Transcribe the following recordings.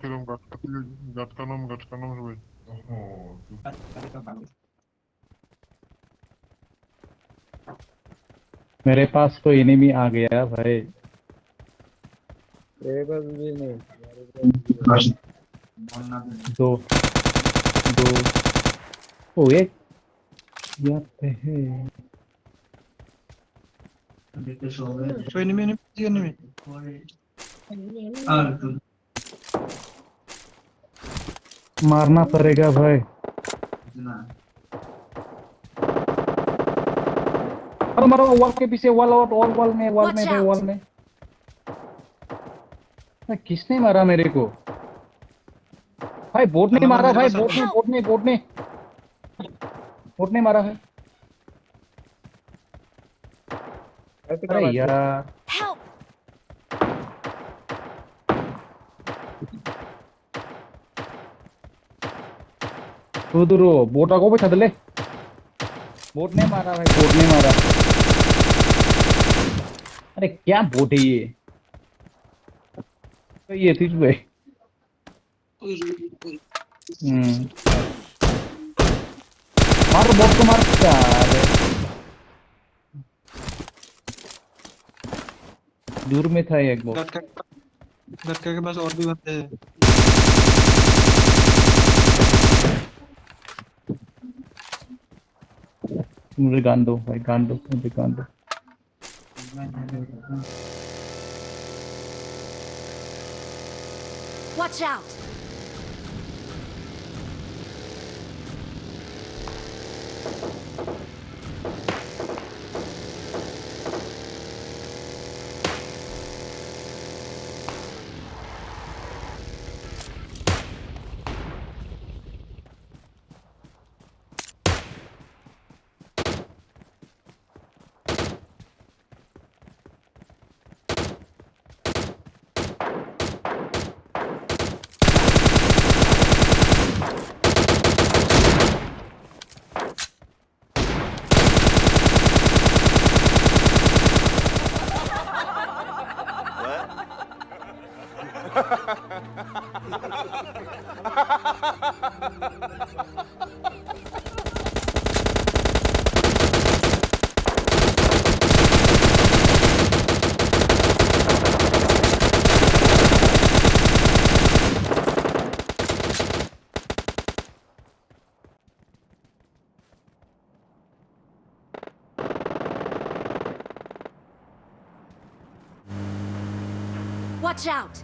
গাট কানম সবাই। मेरे पास तो एनिमी आ गया भाई। मेरे पास भी नहीं, मेरे पास भी है। दो दो ओ एक यार पे है। So enemy enemy. मारना पड़ेगा भाई। मारो मारो वॉल के पीछे, वॉल आउट, वॉल में Watch भाई, out! वॉल में। किसने मारा मेरे को भाई? बोट ने मारा भाई, Help! बोट ने मारा है। ऐसे अरे कहाँ बात है? यार Help! दूर बोट आगो पे छदले। बोट ने मारा भाई, बोट ने मारा। अरे क्या बोट है ये? तो ये थी भाई। मार बोट को मार। अरे दूर में था एक बोट। गटका के पास और भी बंदे हैं। मुझे गान दो भाई, गान दो, मुझे गान दो। Watch out! Watch out!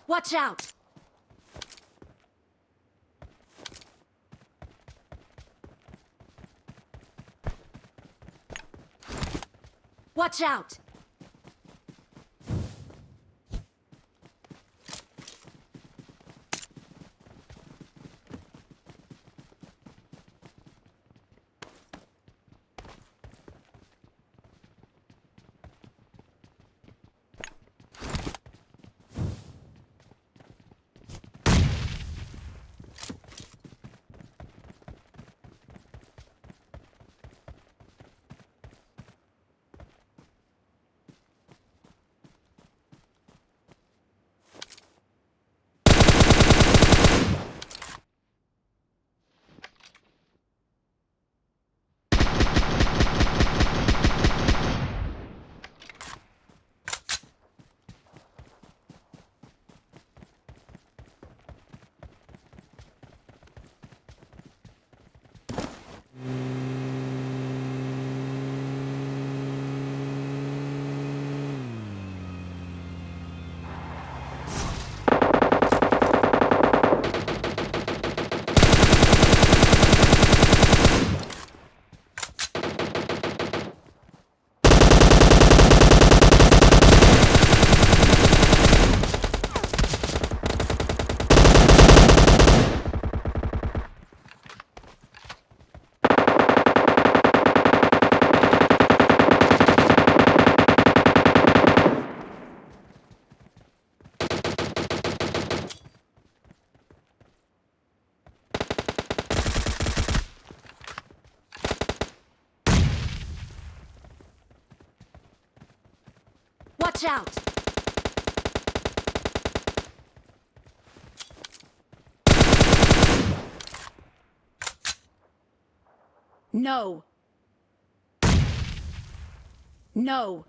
Watch out! Watch out! Watch out! No. No.